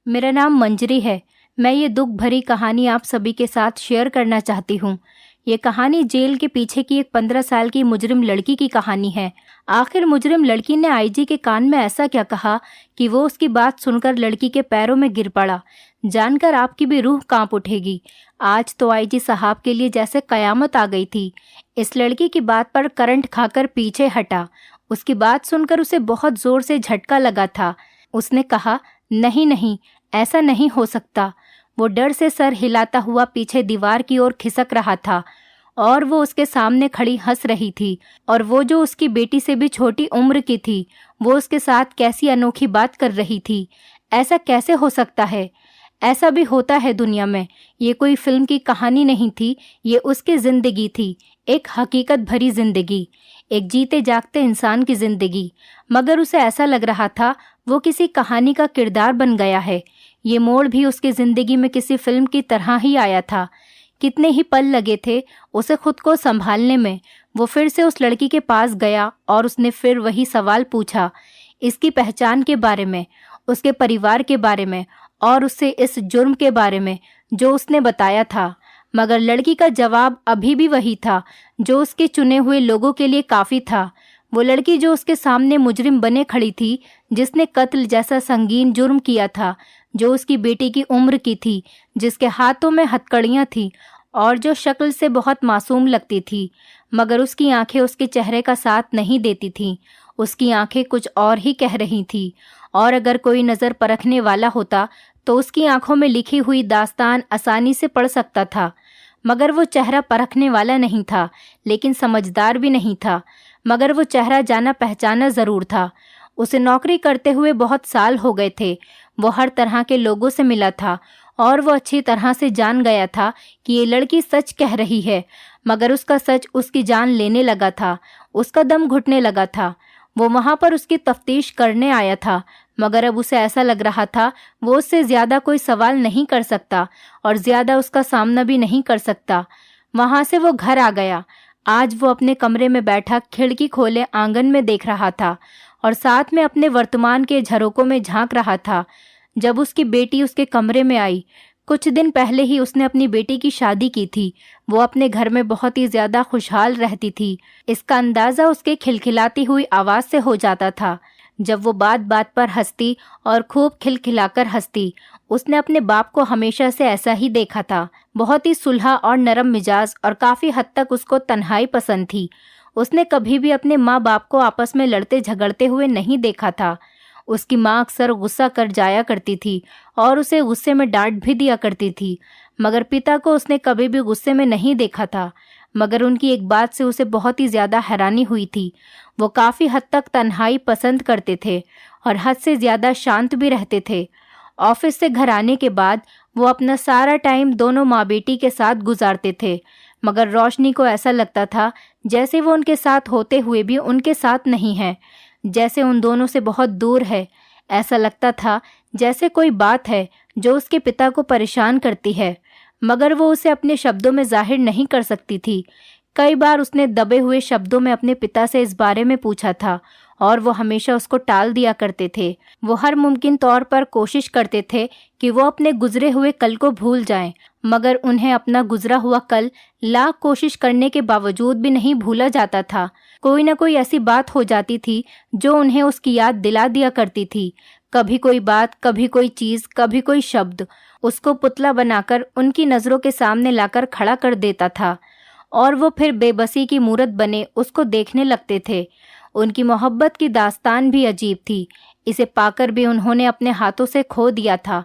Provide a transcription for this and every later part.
मेरा नाम मंजरी है। मैं ये दुख भरी कहानी आप सभी के साथ शेयर करना चाहती हूँ। ये कहानी जेल के पीछे की एक 15 साल की मुजरिम लड़की की कहानी है। आखिर मुजरिम लड़की ने आईजी के कान में ऐसा क्या कहा कि वो उसकी बात सुनकर लड़की के पैरों में गिर पड़ा। जानकर आपकी भी रूह कांप उठेगी। आज तो आईजी साहब के लिए जैसे कयामत आ गई थी। इस लड़की की बात पर करंट खाकर पीछे हटा। उसकी बात सुनकर उसे बहुत जोर से झटका लगा था। उसने कहा, नहीं नहीं, ऐसा नहीं हो सकता। वो डर से सर हिलाता हुआ पीछे दीवार की ओर खिसक रहा था और वो उसके सामने खड़ी हंस रही थी। और वो जो उसकी बेटी से भी छोटी उम्र की थी, वो उसके साथ कैसी अनोखी बात कर रही थी। ऐसा कैसे हो सकता है? ऐसा भी होता है दुनिया में। ये कोई फिल्म की कहानी नहीं थी, ये उसकी जिंदगी थी, एक हकीकत भरी जिंदगी, एक जीते जागते इंसान की जिंदगी। मगर उसे ऐसा लग रहा था वो किसी कहानी का किरदार बन गया है। ये मोड़ भी उसकी जिंदगी में किसी फिल्म की तरह ही आया था। कितने ही पल लगे थे उसे खुद को संभालने में। वो फिर से उस लड़की के पास गया और उसने फिर वही सवाल पूछा, इसकी पहचान के बारे में, उसके परिवार के बारे में और उससे इस जुर्म के बारे में जो उसने बताया था। मगर लड़की का जवाब अभी भी वही था जो उसके चुने हुए लोगों के लिए काफी था। वो लड़की जो उसके सामने मुजरिम बने खड़ी थी, जिसने कत्ल जैसा संगीन जुर्म किया था, जो उसकी बेटी की उम्र की थी, जिसके हाथों में हथकड़ियां थी और जो शक्ल से बहुत मासूम लगती थी। मगर उसकी आंखें उसके चेहरे का साथ नहीं देती थीं। उसकी आंखें कुछ और ही कह रही थी। और अगर कोई नज़र परखने वाला होता तो उसकी आंखों में लिखी हुई दास्तान आसानी से पढ़ सकता था। मगर वो चेहरा परखने वाला नहीं था, लेकिन समझदार भी नहीं था। मगर वो चेहरा जाना पहचाना ज़रूर था। उसे नौकरी करते हुए बहुत साल हो गए थे। वो हर तरह के लोगों से मिला था और वो अच्छी तरह से जान गया था कि ये लड़की सच कह रही है। मगर उसका सच उसकी जान लेने लगा था, उसका दम घुटने लगा था। वो वहाँ पर उसकी तफ्तीश करने आया था, मगर अब उसे ऐसा लग रहा था वो उससे ज़्यादा कोई सवाल नहीं कर सकता और ज़्यादा उसका सामना भी नहीं कर सकता। वहाँ से वो घर आ गया। आज वो अपने कमरे में बैठा खिड़की खोले आंगन में देख रहा था और साथ में अपने वर्तमान के झरोकों में झांक रहा था। जब उसकी बेटी उसके कमरे में आई, कुछ दिन पहले ही उसने अपनी बेटी की शादी की थी। वो अपने घर में बहुत ही ज़्यादा खुशहाल रहती थी। इसका अंदाज़ा उसके खिलखिलाती हुई आवाज़ से हो जाता था। जब वो बात बात पर हंसती और खूब खिलखिलाकर हंसती। उसने अपने बाप को हमेशा से ऐसा ही देखा था, बहुत ही सुलह और नरम मिजाज, और काफ़ी हद तक उसको तन्हाई पसंद थी। उसने कभी भी अपने माँ बाप को आपस में लड़ते झगड़ते हुए नहीं देखा था। उसकी माँ अक्सर गुस्सा कर जाया करती थी और उसे गुस्से में डांट भी दिया करती थी। मगर पिता को उसने कभी भी गुस्से में नहीं देखा था। मगर उनकी एक बात से उसे बहुत ही ज़्यादा हैरानी हुई थी। वो काफ़ी हद तक तन्हाई पसंद करते थे और हद से ज़्यादा शांत भी रहते थे। ऑफिस से घर आने के बाद वो अपना सारा टाइम दोनों माँ बेटी के साथ गुजारते थे। मगर रोशनी को ऐसा लगता था जैसे वो उनके साथ होते हुए भी उनके साथ नहीं है, जैसे उन दोनों से बहुत दूर है। ऐसा लगता था जैसे कोई बात है जो उसके पिता को परेशान करती है, मगर वो उसे अपने शब्दों में जाहिर नहीं कर सकती थी। कई बार उसने दबे हुए शब्दों में अपने पिता से इस बारे में पूछा था और वो हमेशा उसको टाल दिया करते थे। वो हर मुमकिन तौर पर कोशिश करते थे कि वो अपने गुजरे हुए कल को भूल जाएं, मगर उन्हें अपना गुजरा हुआ कल लाख कोशिश करने के बावजूद भी नहीं भूला जाता था। कोई ना कोई ऐसी बात हो जाती थी जो उन्हें उसकी याद दिला दिया करती थी। कभी कोई बात, कभी कोई चीज़, कभी कोई शब्द उसको पुतला बनाकर उनकी नज़रों के सामने लाकर खड़ा कर देता था और वो फिर बेबसी की मूरत बने उसको देखने लगते थे। उनकी मोहब्बत की दास्तान भी अजीब थी। इसे पाकर भी उन्होंने अपने हाथों से खो दिया था।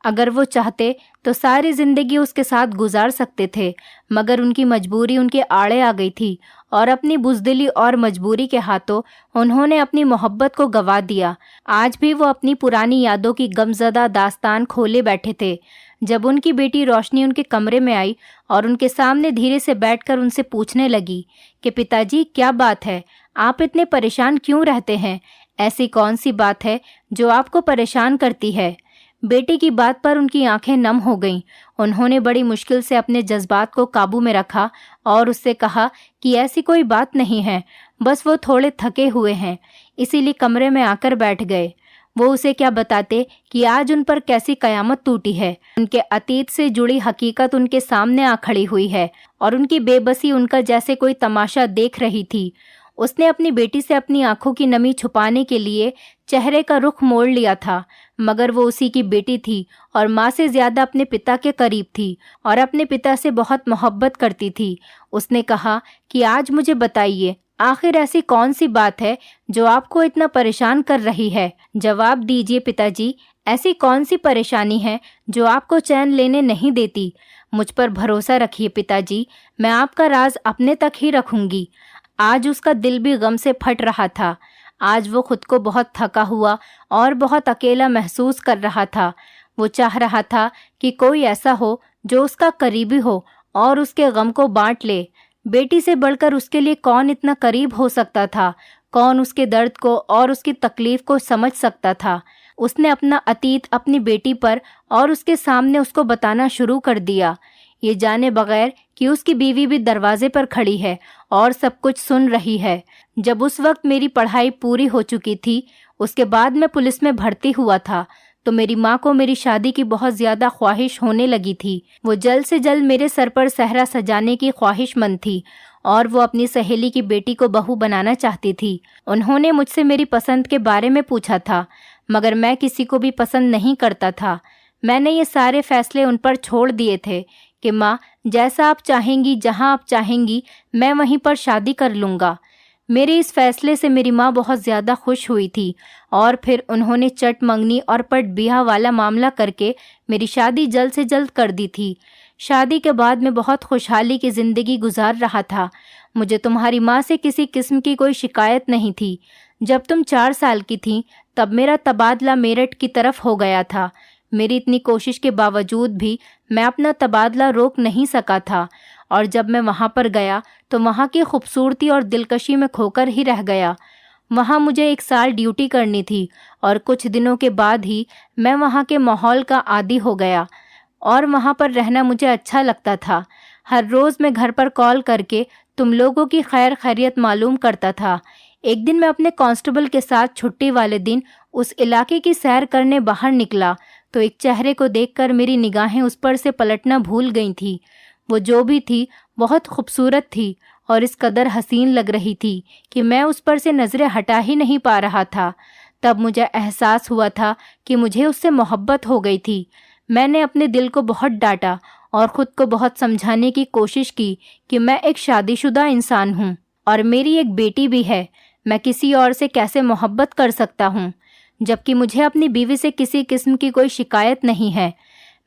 अगर वो चाहते तो सारी ज़िंदगी उसके साथ गुजार सकते थे, मगर उनकी मजबूरी उनके आड़े आ गई थी और अपनी बुज़दिली और मजबूरी के हाथों उन्होंने अपनी मोहब्बत को गंवा दिया। आज भी वो अपनी पुरानी यादों की गमज़दा दास्तान खोले बैठे थे। जब उनकी बेटी रोशनी उनके कमरे में आई और उनके सामने धीरे से बैठकर उनसे पूछने लगी कि पिताजी, क्या बात है, आप इतने परेशान क्यों रहते हैं? ऐसी कौन सी बात है जो आपको परेशान करती है? बेटी की बात पर उनकी आंखें नम हो गईं। उन्होंने बड़ी मुश्किल से अपने जज्बात को काबू में रखा और उससे कहा कि ऐसी कोई बात नहीं है, बस वो थोड़े थके हुए हैं, इसीलिए कमरे में आकर बैठ गए। वो उसे क्या बताते कि आज उन पर कैसी कयामत टूटी है। उनके अतीत से जुड़ी हकीकत उनके सामने आ खड़ी हुई है और उनकी बेबसी उनका जैसे कोई तमाशा देख रही थी। उसने अपनी बेटी से अपनी आंखों की नमी छुपाने के लिए चेहरे का रुख मोड़ लिया था, मगर वो उसी की बेटी थी और माँ से ज्यादा अपने पिता के करीब थी और अपने पिता से बहुत मोहब्बत करती थी। उसने कहा कि आज मुझे बताइए, आखिर ऐसी कौन सी बात है जो आपको इतना परेशान कर रही है? जवाब दीजिए पिताजी, ऐसी कौन सी परेशानी है जो आपको चैन लेने नहीं देती? मुझ पर भरोसा रखिए पिताजी, मैं आपका राज अपने तक ही रखूंगी। आज उसका दिल भी गम से फट रहा था। आज वो खुद को बहुत थका हुआ और बहुत अकेला महसूस कर रहा था। वो चाह रहा था कि कोई ऐसा हो जो उसका करीबी हो और उसके गम को बांट ले। बेटी से बढ़कर उसके लिए कौन इतना करीब हो सकता था? कौन उसके दर्द को और उसकी तकलीफ को समझ सकता था? उसने अपना अतीत अपनी बेटी पर और उसके सामने उसको बताना शुरू कर दिया, ये जाने बगैर कि उसकी बीवी भी दरवाजे पर खड़ी है और सब कुछ सुन रही है। जब उस वक्त मेरी पढ़ाई पूरी हो चुकी थी, उसके बाद मैं पुलिस में भर्ती हुआ था, तो मेरी माँ को मेरी शादी की बहुत ज़्यादा ख्वाहिश होने लगी थी। वो जल्द से जल्द मेरे सर पर सहरा सजाने की ख्वाहिशमंद थी और वो अपनी सहेली की बेटी को बहू बनाना चाहती थी। उन्होंने मुझसे मेरी पसंद के बारे में पूछा था, मगर मैं किसी को भी पसंद नहीं करता था। मैंने ये सारे फैसले उन पर छोड़ दिए थे कि माँ, जैसा आप चाहेंगी, जहाँ आप चाहेंगी, मैं वहीं पर शादी कर लूँगा। मेरे इस फैसले से मेरी माँ बहुत ज़्यादा खुश हुई थी और फिर उन्होंने चट मंगनी और पट ब्याह वाला मामला करके मेरी शादी जल्द से जल्द कर दी थी। शादी के बाद मैं बहुत खुशहाली की ज़िंदगी गुजार रहा था। मुझे तुम्हारी माँ से किसी किस्म की कोई शिकायत नहीं थी। जब तुम 4 साल की थी तब मेरा तबादला मेरठ की तरफ हो गया था। मेरी इतनी कोशिश के बावजूद भी मैं अपना तबादला रोक नहीं सका था और जब मैं वहाँ पर गया तो वहाँ की खूबसूरती और दिलकशी में खोकर ही रह गया। वहाँ मुझे 1 साल ड्यूटी करनी थी और कुछ दिनों के बाद ही मैं वहाँ के माहौल का आदी हो गया और वहाँ पर रहना मुझे अच्छा लगता था। हर रोज़ मैं घर पर कॉल करके तुम लोगों की खैर खैरियत मालूम करता था। एक दिन मैं अपने कांस्टेबल के साथ छुट्टी वाले दिन उस इलाके की सैर करने बाहर निकला तो एक चेहरे को देखकर मेरी निगाहें उस पर से पलटना भूल गई थी। वो जो भी थी बहुत खूबसूरत थी और इस कदर हसीन लग रही थी कि मैं उस पर से नज़रें हटा ही नहीं पा रहा था। तब मुझे एहसास हुआ था कि मुझे उससे मोहब्बत हो गई थी। मैंने अपने दिल को बहुत डांटा और ख़ुद को बहुत समझाने की कोशिश की कि मैं एक शादीशुदा इंसान हूँ और मेरी एक बेटी भी है। मैं किसी और से कैसे मोहब्बत कर सकता हूँ, जबकि मुझे अपनी बीवी से किसी किस्म की कोई शिकायत नहीं है।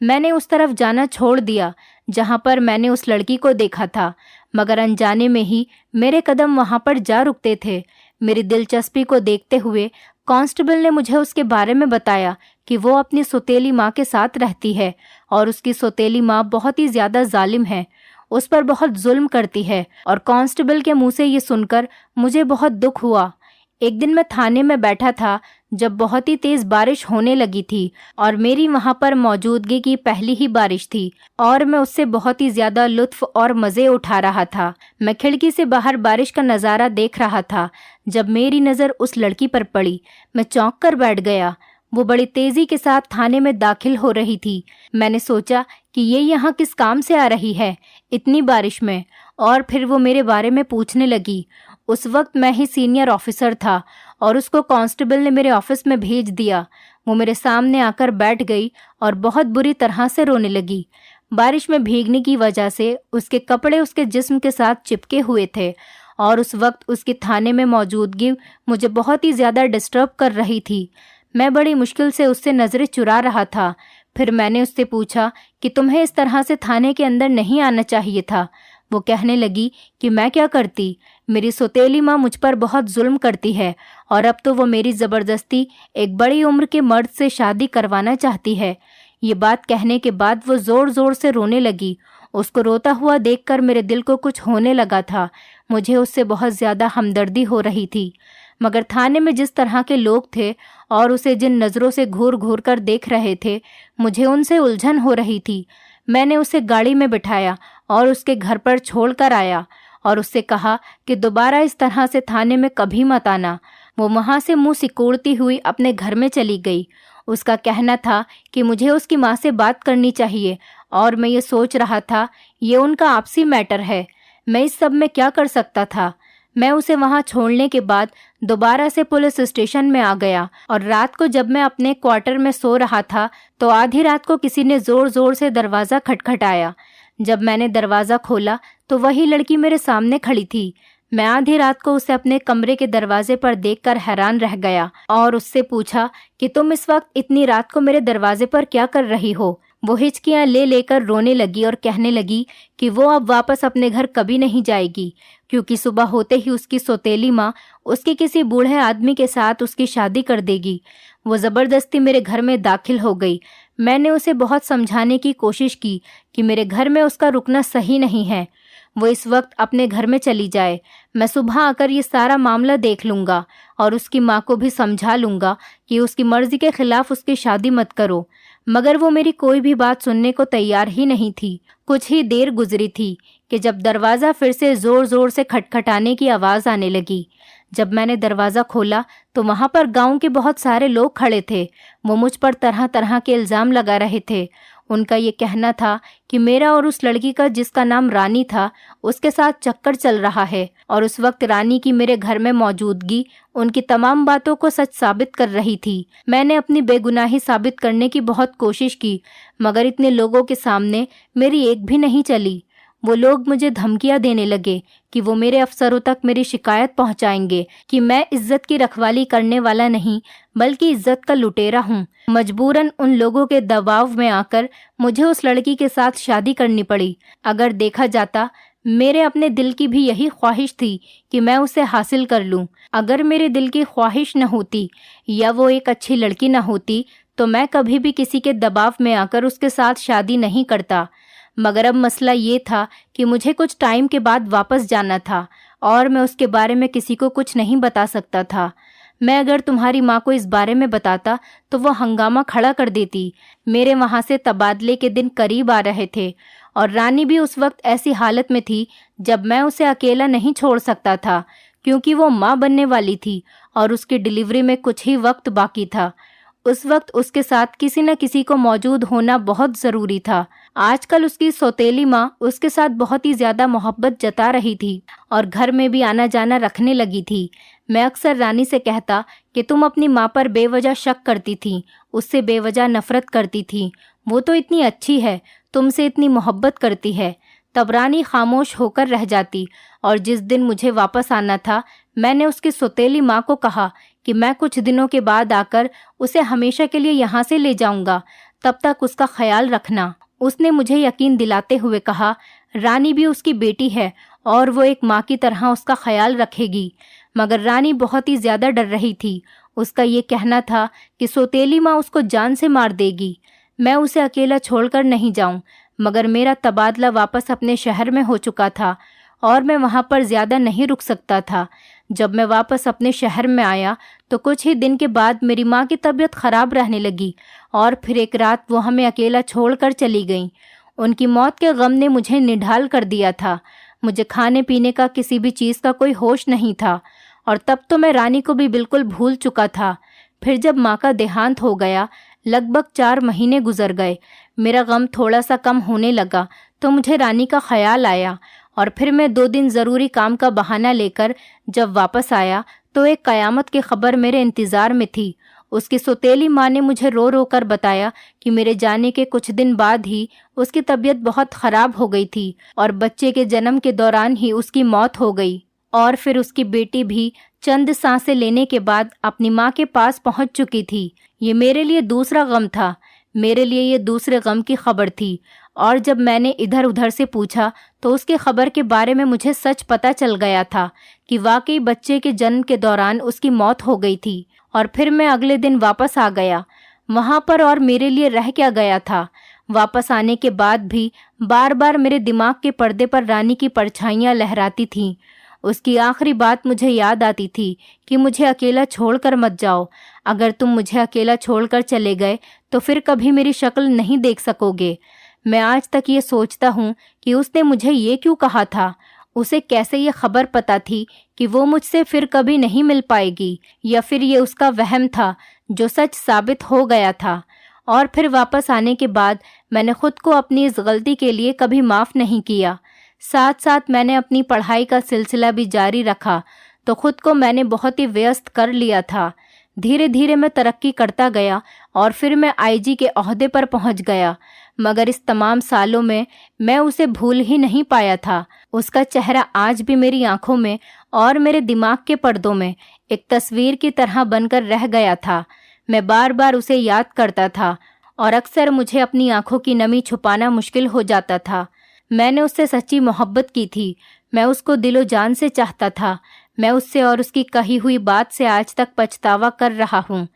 मैंने उस तरफ जाना छोड़ दिया जहाँ पर मैंने उस लड़की को देखा था, मगर अनजाने में ही मेरे कदम वहाँ पर जा रुकते थे। मेरी दिलचस्पी को देखते हुए कांस्टेबल ने मुझे उसके बारे में बताया कि वो अपनी सौतेली माँ के साथ रहती है और उसकी सौतेली माँ बहुत ही ज़्यादा जालिम है, उस पर बहुत जुल्म करती है। और कांस्टेबल के मुंह से ये सुनकर मुझे बहुत दुख हुआ। एक दिन मैं थाने में बैठा था जब बहुत ही तेज़ बारिश होने लगी थी और मेरी वहाँ पर मौजूदगी की पहली ही बारिश थी और मैं उससे बहुत ही ज़्यादा लुत्फ़ और मज़े उठा रहा था। मैं खिड़की से बाहर बारिश का नज़ारा देख रहा था जब मेरी नज़र उस लड़की पर पड़ी। मैं चौंक कर बैठ गया। वो बड़ी तेज़ी के साथ थाने में दाखिल हो रही थी। मैंने सोचा कि ये यहाँ किस काम से आ रही है इतनी बारिश में, और फिर वो मेरे बारे में पूछने लगी। उस वक्त मैं ही सीनियर ऑफिसर था और उसको कांस्टेबल ने मेरे ऑफिस में भेज दिया। वो मेरे सामने आकर बैठ गई और बहुत बुरी तरह से रोने लगी। बारिश में भीगने की वजह से उसके कपड़े उसके जिस्म के साथ चिपके हुए थे और उस वक्त उसकी थाने में मौजूदगी मुझे बहुत ही ज़्यादा डिस्टर्ब कर रही थी। मैं बड़ी मुश्किल से उससे नज़रें चुरा रहा था। फिर मैंने उससे पूछा कि तुम्हें इस तरह से थाने के अंदर नहीं आना चाहिए था। वो कहने लगी कि मैं क्या करती, मेरी सौतेली माँ मुझ पर बहुत जुल्म करती है और अब तो वो मेरी ज़बरदस्ती एक बड़ी उम्र के मर्द से शादी करवाना चाहती है। ये बात कहने के बाद वो ज़ोर ज़ोर से रोने लगी। उसको रोता हुआ देखकर मेरे दिल को कुछ होने लगा था। मुझे उससे बहुत ज़्यादा हमदर्दी हो रही थी, मगर थाने में जिस तरह के लोग थे और उसे जिन नज़रों से घूर घूर कर देख रहे थे, मुझे उनसे उलझन हो रही थी। मैंने उसे गाड़ी में बिठाया और उसके घर पर छोड़ कर आया और उससे कहा कि दोबारा इस तरह से थाने में कभी मत आना। वो वहाँ से मुंह सिकोड़ती हुई अपने घर में चली गई। उसका कहना था कि मुझे उसकी माँ से बात करनी चाहिए और मैं ये सोच रहा था ये उनका आपसी मैटर है। मैं इस सब में क्या कर सकता था। मैं उसे वहाँ छोड़ने के बाद दोबारा से पुलिस स्टेशन में आ गया और रात को जब मैं अपने क्वार्टर में सो रहा था तो आधी रात को किसी ने जोर जोर से दरवाज़ा खटखटाया। जब मैंने दरवाज़ा खोला तो वही लड़की मेरे सामने खड़ी थी। मैं आधी रात को उसे अपने कमरे के दरवाजे पर देखकर हैरान रह गया और उससे पूछा कि तुम इस वक्त इतनी रात को मेरे दरवाजे पर क्या कर रही हो। वो हिचकियाँ ले लेकर रोने लगी और कहने लगी कि वो अब वापस अपने घर कभी नहीं जाएगी, क्योंकि सुबह होते ही उसकी सौतेली माँ उसके किसी बूढ़े आदमी के साथ उसकी शादी कर देगी। वो ज़बरदस्ती मेरे घर में दाखिल हो गई। मैंने उसे बहुत समझाने की कोशिश की कि मेरे घर में उसका रुकना सही नहीं है, वो इस वक्त अपने घर में चली जाए। मैं सुबह आकर ये सारा मामला देख लूँगा और उसकी माँ को भी समझा लूँगा कि उसकी मर्ज़ी के खिलाफ उसकी शादी मत करो। मगर वो मेरी कोई भी बात सुनने को तैयार ही नहीं थी। कुछ ही देर गुजरी थी कि जब दरवाज़ा फिर से ज़ोर ज़ोर से खटखटाने की आवाज़ आने लगी। जब मैंने दरवाज़ा खोला तो वहाँ पर गांव के बहुत सारे लोग खड़े थे। वो मुझ पर तरह तरह के इल्ज़ाम लगा रहे थे। उनका ये कहना था कि मेरा और उस लड़की का, जिसका नाम रानी था, उसके साथ चक्कर चल रहा है और उस वक्त रानी की मेरे घर में मौजूदगी उनकी तमाम बातों को सच साबित कर रही थी। मैंने अपनी बेगुनाही साबित करने की बहुत कोशिश की, मगर इतने लोगों के सामने मेरी एक भी नहीं चली। वो लोग मुझे धमकियां देने लगे कि वो मेरे अफसरों तक मेरी शिकायत पहुंचाएंगे कि मैं इज्जत की रखवाली करने वाला नहीं बल्कि इज्जत का लुटेरा हूं। मजबूरन उन लोगों के दबाव में आकर मुझे उस लड़की के साथ शादी करनी पड़ी। अगर देखा जाता, मेरे अपने दिल की भी यही ख्वाहिश थी कि मैं उसे हासिल कर लूं। अगर मेरे दिल की ख्वाहिश न होती या वो एक अच्छी लड़की न होती तो मैं कभी भी किसी के दबाव में आकर उसके साथ शादी नहीं करता। मगर अब मसला ये था कि मुझे कुछ टाइम के बाद वापस जाना था और मैं उसके बारे में किसी को कुछ नहीं बता सकता था। मैं अगर तुम्हारी माँ को इस बारे में बताता तो वो हंगामा खड़ा कर देती। मेरे वहाँ से तबादले के दिन करीब आ रहे थे और रानी भी उस वक्त ऐसी हालत में थी जब मैं उसे अकेला नहीं छोड़ सकता था, क्योंकि वो माँ बनने वाली थी और उसकी डिलीवरी में कुछ ही वक्त बाकी था। उस वक्त उसके साथ किसी न किसी को मौजूद होना बहुत ज़रूरी था। आजकल उसकी सौतेली माँ उसके साथ बहुत ही ज़्यादा मोहब्बत जता रही थी और घर में भी आना जाना रखने लगी थी। मैं अक्सर रानी से कहता कि तुम अपनी माँ पर बेवजह शक करती थी, उससे बेवजह नफरत करती थी। वो तो इतनी अच्छी है, तुमसे इतनी मोहब्बत करती है। तब रानी खामोश होकर रह जाती और जिस दिन मुझे वापस आना था मैंने उसकी सौतेली माँ को कहा कि मैं कुछ दिनों के बाद आकर उसे हमेशा के लिए यहाँ से ले जाऊँगा, तब तक उसका ख्याल रखना। उसने मुझे यकीन दिलाते हुए कहा, रानी भी उसकी बेटी है और वो एक माँ की तरह उसका ख्याल रखेगी। मगर रानी बहुत ही ज़्यादा डर रही थी। उसका ये कहना था कि सौतेली माँ उसको जान से मार देगी। मैं उसे अकेला छोड़कर नहीं जाऊं, मगर मेरा तबादला वापस अपने शहर में हो चुका था और मैं वहाँ पर ज़्यादा नहीं रुक सकता था। जब मैं वापस अपने शहर में आया तो कुछ ही दिन के बाद मेरी माँ की तबीयत ख़राब रहने लगी और फिर एक रात वो हमें अकेला छोड़कर चली गईं। उनकी मौत के गम ने मुझे निढाल कर दिया था। मुझे खाने पीने का, किसी भी चीज़ का कोई होश नहीं था और तब तो मैं रानी को भी बिल्कुल भूल चुका था। फिर जब माँ का देहांत हो गया, लगभग 4 महीने गुजर गए। मेरा गम थोड़ा सा कम होने लगा तो मुझे रानी का ख्याल आया और फिर मैं 2 दिन ज़रूरी काम का बहाना लेकर जब वापस आया तो एक क़यामत की खबर मेरे इंतज़ार में थी। उसकी सौतेली माँ ने मुझे रो रो कर बताया कि मेरे जाने के कुछ दिन बाद ही उसकी तबीयत बहुत ख़राब हो गई थी और बच्चे के जन्म के दौरान ही उसकी मौत हो गई और फिर उसकी बेटी भी चंद सांसें लेने के बाद अपनी माँ के पास पहुँच चुकी थी। ये मेरे लिए दूसरा गम था, मेरे लिए ये दूसरे गम की खबर थी। और जब मैंने इधर उधर से पूछा तो उसकी खबर के बारे में मुझे सच पता चल गया था कि वाकई बच्चे के जन्म के दौरान उसकी मौत हो गई थी। और फिर मैं अगले दिन वापस आ गया वहाँ पर और मेरे लिए रह क्या गया था। वापस आने के बाद भी बार बार मेरे दिमाग के पर्दे पर रानी की परछाइयाँ लहराती थीं। उसकी आखिरी बात मुझे याद आती थी कि मुझे अकेला छोड़कर मत जाओ। अगर तुम मुझे अकेला छोड़कर चले गए तो फिर कभी मेरी शक्ल नहीं देख सकोगे। मैं आज तक ये सोचता हूँ कि उसने मुझे ये क्यों कहा था। उसे कैसे ये खबर पता थी कि वो मुझसे फिर कभी नहीं मिल पाएगी, या फिर ये उसका वहम था जो सच साबित हो गया था। और फिर वापस आने के बाद मैंने खुद को अपनी इस गलती के लिए कभी माफ़ नहीं किया। साथ साथ मैंने अपनी पढ़ाई का सिलसिला भी जारी रखा, तो खुद को मैंने बहुत ही व्यस्त कर लिया था। धीरे धीरे मैं तरक्की करता गया और फिर मैं आईजी के ओहदे पर पहुंच गया। मगर इस तमाम सालों में मैं उसे भूल ही नहीं पाया था। उसका चेहरा आज भी मेरी आंखों में और मेरे दिमाग के पर्दों में एक तस्वीर की तरह बनकर रह गया था। मैं बार बार उसे याद करता था और अक्सर मुझे अपनी आंखों की नमी छुपाना मुश्किल हो जाता था। मैंने उससे सच्ची मोहब्बत की थी। मैं उसको दिलो जान से चाहता था। मैं उससे और उसकी कही हुई बात से आज तक पछतावा कर रहा हूँ।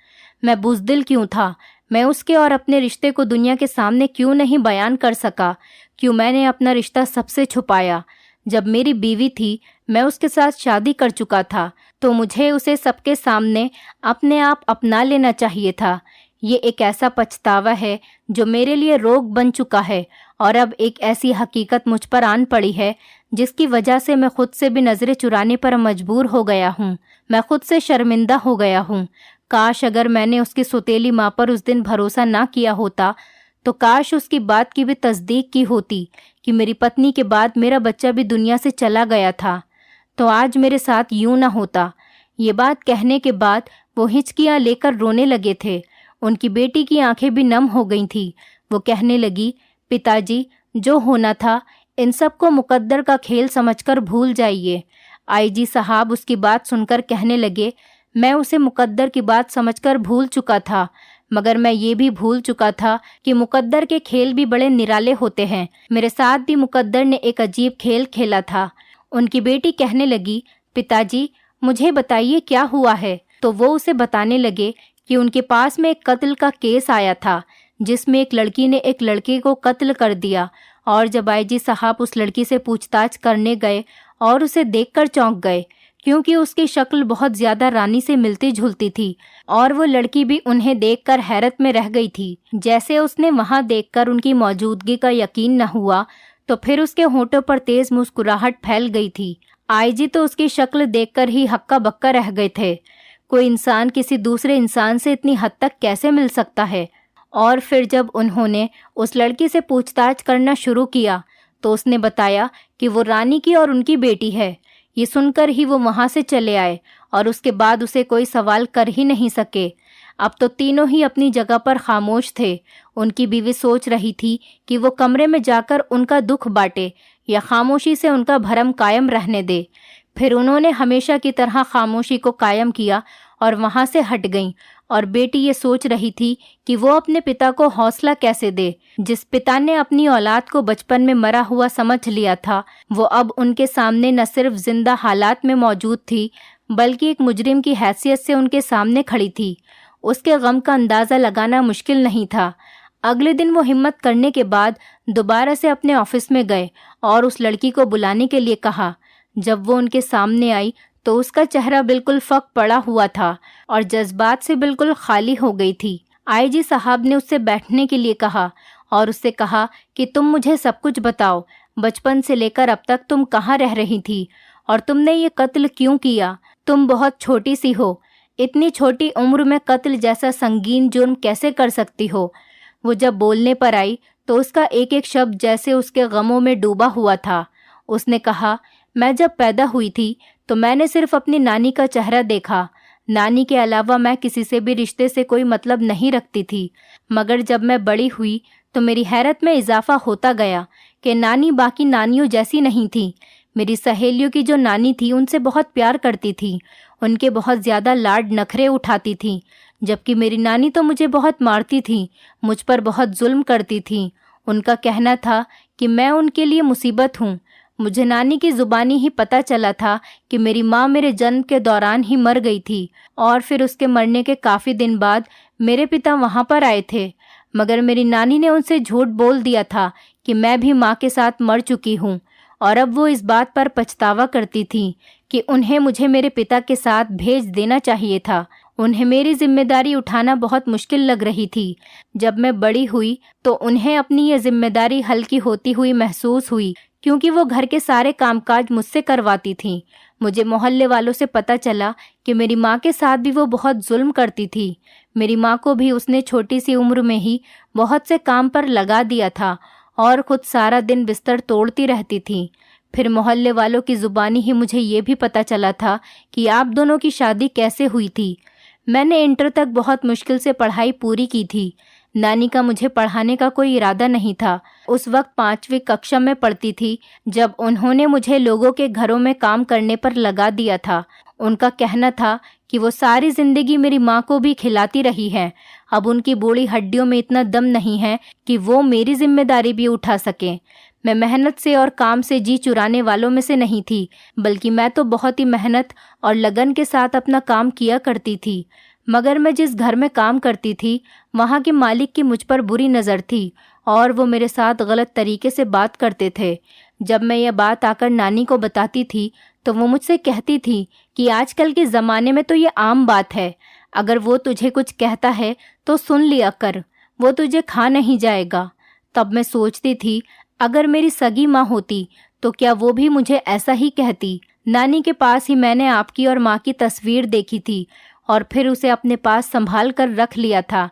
मैं बुज़दिल क्यों था? मैं उसके और अपने रिश्ते को दुनिया के सामने क्यों नहीं बयान कर सका? क्यों मैंने अपना रिश्ता सबसे छुपाया? जब मेरी बीवी थी, मैं उसके साथ शादी कर चुका था, तो मुझे उसे सबके सामने अपने आप अपना लेना चाहिए था। ये एक ऐसा पछतावा है जो मेरे लिए रोग बन चुका है, और अब एक ऐसी हकीकत मुझ पर आन पड़ी है जिसकी वजह से मैं खुद से भी नज़रें चुराने पर मजबूर हो गया हूँ। मैं खुद से शर्मिंदा हो गया हूँ। काश अगर मैंने उसकी सौतेली माँ पर उस दिन भरोसा ना किया होता, तो काश उसकी बात की भी तस्दीक की होती कि मेरी पत्नी के बाद मेरा बच्चा भी दुनिया से चला गया था, तो आज मेरे साथ यूं ना होता। ये बात कहने के बाद वो हिचकियाँ लेकर रोने लगे थे। उनकी बेटी की आंखें भी नम हो गई थी। वो कहने लगी, पिताजी, जो होना था इन सबको मुकद्दर का खेल समझकर भूल जाइए। आईजी साहब उसकी बात सुनकर कहने लगे, मैं उसे मुकद्दर की बात समझकर भूल चुका था, मगर मैं ये भी भूल चुका था कि मुकद्दर के खेल भी बड़े निराले होते हैं। मेरे साथ भी मुकद्दर ने एक अजीब खेल खेला था। उनकी बेटी कहने लगी, पिताजी, मुझे बताइए क्या हुआ है। तो वो उसे बताने लगे कि उनके पास में एक कत्ल का केस आया था, जिसमें एक लड़की ने एक लड़के को कत्ल कर दिया। और जब आईजी साहब उस लड़की से पूछताछ करने गए और उसे देखकर चौंक गए, क्योंकि उसकी शक्ल बहुत ज्यादा रानी से मिलती जुलती थी, और वो लड़की भी उन्हें देखकर हैरत में रह गई थी। जैसे उसने वहां देखकर उनकी मौजूदगी का यकीन न हुआ, तो फिर उसके होठों पर तेज मुस्कुराहट फैल गई थी। आईजी तो उसकी शक्ल देखकर ही हक्का बक्का रह गए थे। कोई इंसान किसी दूसरे इंसान से इतनी हद तक कैसे मिल सकता है? और फिर जब उन्होंने उस लड़की से पूछताछ करना शुरू किया, तो उसने बताया कि वो रानी की और उनकी बेटी है। ये सुनकर ही वो वहां से चले आए और उसके बाद उसे कोई सवाल कर ही नहीं सके। अब तो तीनों ही अपनी जगह पर खामोश थे। उनकी बीवी सोच रही थी कि वो कमरे में जाकर उनका दुख बांटे या खामोशी से उनका भरम कायम रहने दे। फिर उन्होंने हमेशा की तरह खामोशी को कायम किया और वहां से हट गईं। और बेटी ये सोच रही थी कि वो अपने पिता को हौसला कैसे दे। जिस पिता ने अपनी औलाद को बचपन में मरा हुआ समझ लिया था, वो अब उनके सामने न सिर्फ जिंदा हालात में मौजूद थी, बल्कि एक मुजरिम की हैसियत से उनके सामने खड़ी थी। उसके गम का अंदाज़ा लगाना मुश्किल नहीं था। अगले दिन वो हिम्मत करने के बाद दोबारा से अपने ऑफिस में गए और उस लड़की को बुलाने के लिए कहा। जब वो उनके सामने आई तो उसका चेहरा बिल्कुल फक पड़ा हुआ था और जज्बात से बिल्कुल खाली हो गई थी। आईजी साहब ने उससे बैठने के लिए कहा और उससे कहा कि तुम मुझे सब कुछ बताओ। बचपन से लेकर अब तक तुम कहाँ रह रही थी और तुमने ये कत्ल क्यों किया? तुम बहुत छोटी सी हो। इतनी छोटी उम्र में कत्ल जैसा संगीन जुर्म कैसे कर सकती हो? वो जब बोलने पर आई तो उसका एक एक शब्द जैसे उसके गमों में डूबा हुआ था। उसने कहा, मैं जब पैदा हुई थी तो मैंने सिर्फ अपनी नानी का चेहरा देखा। नानी के अलावा मैं किसी से भी रिश्ते से कोई मतलब नहीं रखती थी। मगर जब मैं बड़ी हुई तो मेरी हैरत में इजाफा होता गया कि नानी बाकी नानियों जैसी नहीं थी। मेरी सहेलियों की जो नानी थी उनसे बहुत प्यार करती थी, उनके बहुत ज़्यादा लाड नखरे उठाती थी, जबकि मेरी नानी तो मुझे बहुत मारती थी, मुझ पर बहुत जुल्म करती थी। उनका कहना था कि मैं उनके लिए मुसीबत हूँ। मुझे नानी की ज़ुबानी ही पता चला था कि मेरी माँ मेरे जन्म के दौरान ही मर गई थी और फिर उसके मरने के काफ़ी दिन बाद मेरे पिता वहाँ पर आए थे। मगर मेरी नानी ने उनसे झूठ बोल दिया था कि मैं भी माँ के साथ मर चुकी हूँ, और अब वो इस बात पर पछतावा करती थी कि उन्हें मुझे मेरे पिता के साथ भेज देना चाहिए था। उन्हें मेरी जिम्मेदारी उठाना बहुत मुश्किल लग रही थी। जब मैं बड़ी हुई तो उन्हें अपनी ये जिम्मेदारी हल्की होती हुई महसूस हुई, क्योंकि वो घर के सारे कामकाज मुझसे करवाती थी। मुझे मोहल्ले वालों से पता चला कि मेरी माँ के साथ भी वो बहुत जुल्म करती थी। मेरी माँ को भी उसने छोटी सी उम्र में ही बहुत से काम पर लगा दिया था और खुद सारा दिन बिस्तर तोड़ती रहती थी। फिर मोहल्ले वालों की ज़ुबानी ही मुझे ये भी पता चला था कि आप दोनों की शादी कैसे हुई थी। मैंने इंटर तक बहुत मुश्किल से पढ़ाई पूरी की थी। नानी का मुझे पढ़ाने का कोई इरादा नहीं था। उस वक्त 5वीं कक्षा में पढ़ती थी जब उन्होंने मुझे लोगों के घरों में काम करने पर लगा दिया था। उनका कहना था कि वो सारी जिंदगी मेरी माँ को भी खिलाती रही है। अब उनकी बूढ़ी हड्डियों में इतना दम नहीं है कि वो मेरी जिम्मेदारी भी उठा सकें। मैं मेहनत से और काम से जी चुराने वालों में से नहीं थी, बल्कि मैं तो बहुत ही मेहनत और लगन के साथ अपना काम किया करती थी। मगर मैं जिस घर में काम करती थी वहाँ के मालिक की मुझ पर बुरी नज़र थी और वो मेरे साथ गलत तरीके से बात करते थे। जब मैं यह बात आकर नानी को बताती थी तो वो मुझसे कहती थी कि आजकल के ज़माने में तो ये आम बात है। अगर वो तुझे कुछ कहता है तो सुन लिया कर, वो तुझे खा नहीं जाएगा। तब मैं सोचती थी, अगर मेरी सगी माँ होती तो क्या वो भी मुझे ऐसा ही कहती। नानी के पास ही मैंने आपकी और माँ की तस्वीर देखी थी और फिर उसे अपने पास संभाल कर रख लिया था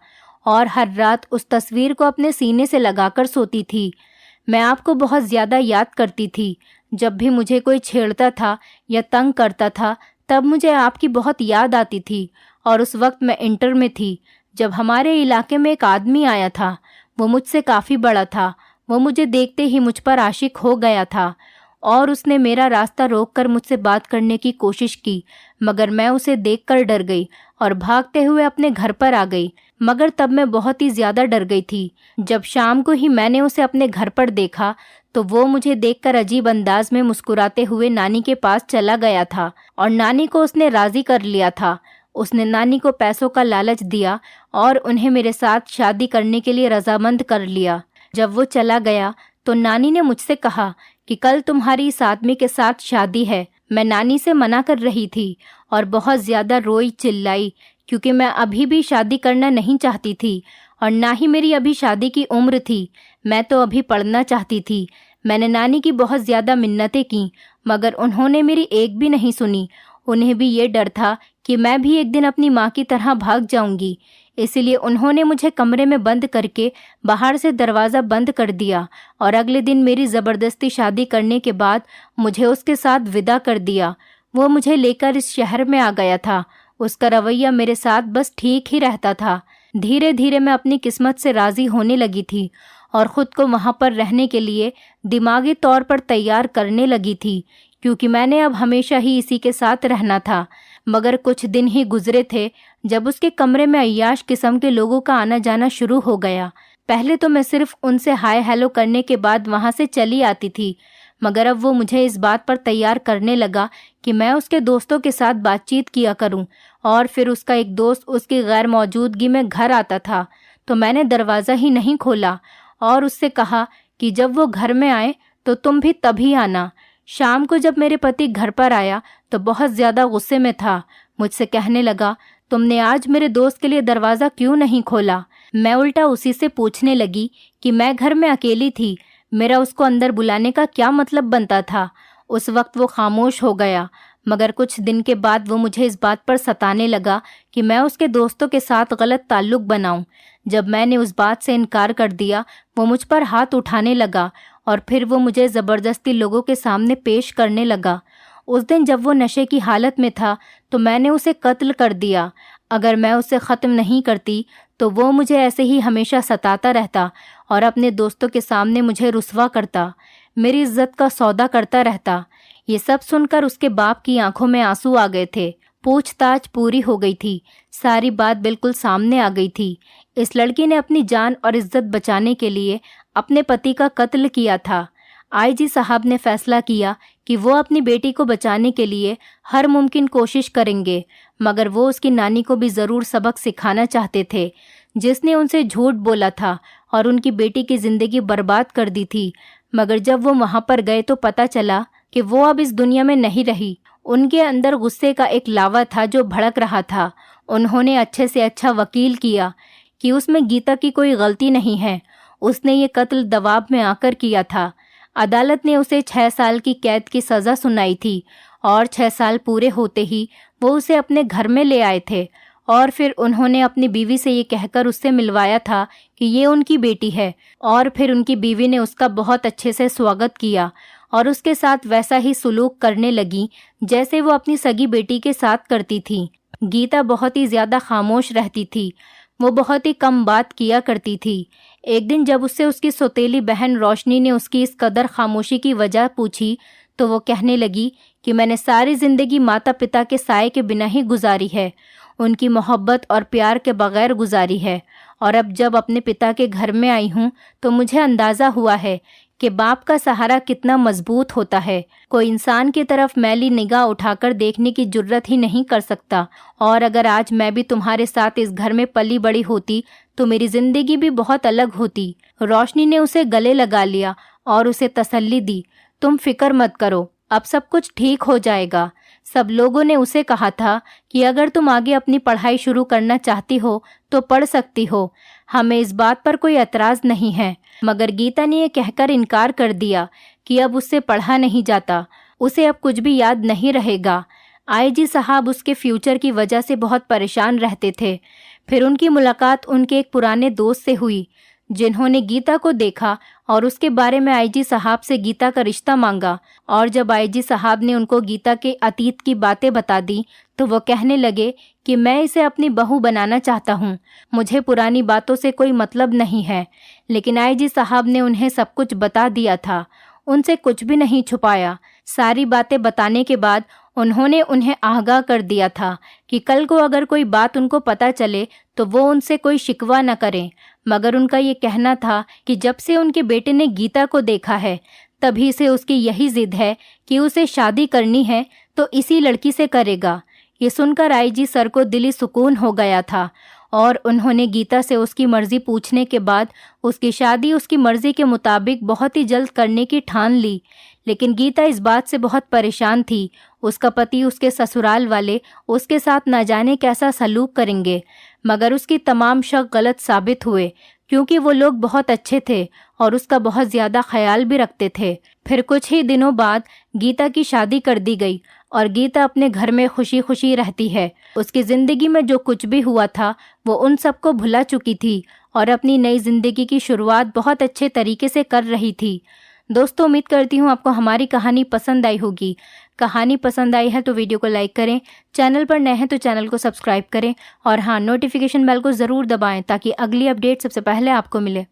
और हर रात उस तस्वीर को अपने सीने से लगाकर सोती थी। मैं आपको बहुत ज़्यादा याद करती थी। जब भी मुझे कोई छेड़ता था या तंग करता था तब मुझे आपकी बहुत याद आती थी। और उस वक्त मैं इंटर में थी जब हमारे इलाके में एक आदमी आया था। वो मुझसे काफ़ी बड़ा था। वो मुझे देखते ही मुझ पर आशिक हो गया था और उसने मेरा रास्ता रोककर मुझसे बात करने की कोशिश की, मगर मैं उसे देखकर डर गई और भागते हुए अपने घर पर आ गई। मगर तब मैं बहुत ही ज़्यादा डर गई थी। जब शाम को ही मैंने उसे अपने घर पर देखा तो वो मुझे देखकर अजीब अंदाज में मुस्कुराते हुए नानी के पास चला गया था और नानी को उसने राज़ी कर लिया था। उसने नानी को पैसों का लालच दिया और उन्हें मेरे साथ शादी करने के लिए रजामंद कर लिया। जब वो चला गया तो नानी ने मुझसे कहा कि कल तुम्हारी इस आदमी के साथ शादी है। मैं नानी से मना कर रही थी और बहुत ज़्यादा रोई चिल्लाई, क्योंकि मैं अभी भी शादी करना नहीं चाहती थी और ना ही मेरी अभी शादी की उम्र थी। मैं तो अभी पढ़ना चाहती थी। मैंने नानी की बहुत ज़्यादा मिन्नतें की, मगर उन्होंने मेरी एक भी नहीं सुनी। उन्हें भी ये डर था कि मैं भी एक दिन अपनी माँ की तरह भाग जाऊंगी। इसलिए उन्होंने मुझे कमरे में बंद करके बाहर से दरवाज़ा बंद कर दिया और अगले दिन मेरी ज़बरदस्ती शादी करने के बाद मुझे उसके साथ विदा कर दिया। वो मुझे लेकर इस शहर में आ गया था। उसका रवैया मेरे साथ बस ठीक ही रहता था। धीरे धीरे मैं अपनी किस्मत से राज़ी होने लगी थी और ख़ुद को वहाँ पर रहने के लिए दिमागी तौर पर तैयार करने लगी थी, क्योंकि मैंने अब हमेशा ही इसी के साथ रहना था। मगर कुछ दिन ही गुजरे थे जब उसके कमरे में अय्याश किस्म के लोगों का आना जाना शुरू हो गया। पहले तो मैं सिर्फ उनसे हाय हेलो करने के बाद वहाँ से चली आती थी, मगर अब वो मुझे इस बात पर तैयार करने लगा कि मैं उसके दोस्तों के साथ बातचीत किया करूं। और फिर उसका एक दोस्त उसकी गैर मौजूदगी में घर आता था तो मैंने दरवाज़ा ही नहीं खोला और उससे कहा कि जब वो घर में आए तो तुम भी तभी आना। शाम को जब मेरे पति घर पर आया तो बहुत ज़्यादा गुस्से में था। मुझसे कहने लगा, तुमने आज मेरे दोस्त के लिए दरवाज़ा क्यों नहीं खोला? मैं उल्टा उसी से पूछने लगी कि मैं घर में अकेली थी, मेरा उसको अंदर बुलाने का क्या मतलब बनता था? उस वक्त वो खामोश हो गया, मगर कुछ दिन के बाद वो मुझे इस बात पर सताने लगा कि मैं उसके दोस्तों के साथ गलत ताल्लुक़ बनाऊं। जब मैंने उस बात से इनकार कर दिया, वो मुझ पर हाथ उठाने लगा और फिर वो मुझे ज़बरदस्ती लोगों के सामने पेश करने लगा। उस दिन जब वो नशे की हालत में था तो मैंने उसे कत्ल कर दिया। अगर मैं उसे ख़त्म नहीं करती तो वो मुझे ऐसे ही हमेशा सताता रहता और अपने दोस्तों के सामने मुझे रुस्वा करता, मेरी इज्जत का सौदा करता रहता। ये सब सुनकर उसके बाप की आंखों में आंसू आ गए थे। पूछताछ पूरी हो गई थी, सारी बात बिल्कुल सामने आ गई थी। इस लड़की ने अपनी जान और इज्जत बचाने के लिए अपने पति का कत्ल किया था। आईजी साहब ने फैसला किया कि वो अपनी बेटी को बचाने के लिए हर मुमकिन कोशिश करेंगे, मगर वो उसकी नानी को भी ज़रूर सबक सिखाना चाहते थे, जिसने उनसे झूठ बोला था और उनकी बेटी की ज़िंदगी बर्बाद कर दी थी। मगर जब वो वहाँ पर गए तो पता चला कि वो अब इस दुनिया में नहीं रही। उनके अंदर गुस्से का एक लावा था जो भड़क रहा था। उन्होंने अच्छे से अच्छा वकील किया कि उसमें गीता की कोई गलती नहीं है, उसने ये कत्ल दबाव में आकर किया था। अदालत ने उसे 6 साल की कैद की सज़ा सुनाई थी और 6 साल पूरे होते ही वो उसे अपने घर में ले आए थे और फिर उन्होंने अपनी बीवी से ये कहकर उससे मिलवाया था कि ये उनकी बेटी है। और फिर उनकी बीवी ने उसका बहुत अच्छे से स्वागत किया और उसके साथ वैसा ही सुलूक करने लगी जैसे वो अपनी सगी बेटी के साथ करती थी। गीता बहुत ही ज़्यादा खामोश रहती थी। वो बहुत ही कम बात किया करती थी। एक दिन जब उससे उसकी सौतेली बहन रोशनी ने उसकी इस कदर खामोशी की वजह पूछी तो वो कहने लगी कि मैंने सारी ज़िंदगी माता पिता के साए के बिना ही गुजारी है, उनकी मोहब्बत और प्यार के बगैर गुजारी है। और अब जब अपने पिता के घर में आई हूँ तो मुझे अंदाज़ा हुआ है कि बाप का सहारा कितना मजबूत होता है। कोई इंसान की तरफ मैली निगाह उठाकर देखने की जुर्रत ही नहीं कर सकता। और अगर आज मैं भी तुम्हारे साथ इस घर में पली बड़ी होती तो मेरी जिंदगी भी बहुत अलग होती। रोशनी ने उसे गले लगा लिया और उसे तसल्ली दी, तुम फिक्र मत करो, अब सब कुछ ठीक हो जाएगा। सब लोगों ने उसे कहा था कि अगर तुम आगे अपनी पढ़ाई शुरू करना चाहती हो तो पढ़ सकती हो, हमें इस बात पर कोई एतराज़ नहीं है। मगर गीता ने यह कहकर इनकार कर दिया कि अब उससे पढ़ा नहीं जाता, उसे अब कुछ भी याद नहीं रहेगा। आईजी साहब उसके फ्यूचर की वजह से बहुत परेशान रहते थे। फिर उनकी मुलाकात उनके एक पुराने दोस्त से हुई जिन्होंने गीता को देखा और उसके बारे में आईजी साहब से गीता का रिश्ता मांगा। और जब आईजी साहब ने उनको गीता के अतीत की बातें बता दी तो वो कहने लगे कि मैं इसे अपनी बहू बनाना चाहता हूँ, मुझे पुरानी बातों से कोई मतलब नहीं है। लेकिन आईजी साहब ने उन्हें सब कुछ बता दिया था, उनसे कुछ भी नहीं छुपाया। सारी बातें बताने के बाद उन्होंने उन्हें आगाह कर दिया था कि कल को अगर कोई बात उनको पता चले तो वो उनसे कोई शिकवा न करें। मगर उनका ये कहना था कि जब से उनके बेटे ने गीता को देखा है तभी से उसकी यही जिद है कि उसे शादी करनी है तो इसी लड़की से करेगा। ये सुनकर आईजी सर को दिली सुकून हो गया था और उन्होंने गीता से उसकी मर्जी पूछने के बाद उसकी शादी उसकी मर्जी के मुताबिक बहुत ही जल्द करने की ठान ली। लेकिन गीता इस बात से बहुत परेशान थी। उसका पति, उसके ससुराल वाले उसके साथ न जाने कैसा सलूक करेंगे। मगर उसकी तमाम शक गलत साबित हुए क्योंकि वो लोग बहुत अच्छे थे और उसका बहुत ज़्यादा ख्याल भी रखते थे। फिर कुछ ही दिनों बाद गीता की शादी कर दी गई और गीता अपने घर में खुशी खुशी रहती है। उसकी ज़िंदगी में जो कुछ भी हुआ था वो उन सबको भुला चुकी थी और अपनी नई ज़िंदगी की शुरुआत बहुत अच्छे तरीके से कर रही थी। दोस्तों, उम्मीद करती हूँ आपको हमारी कहानी पसंद आई होगी। कहानी पसंद आई है तो वीडियो को लाइक करें, चैनल पर नए हैं तो चैनल को सब्सक्राइब करें और हाँ, नोटिफिकेशन बेल को ज़रूर दबाएं ताकि अगली अपडेट सबसे पहले आपको मिले।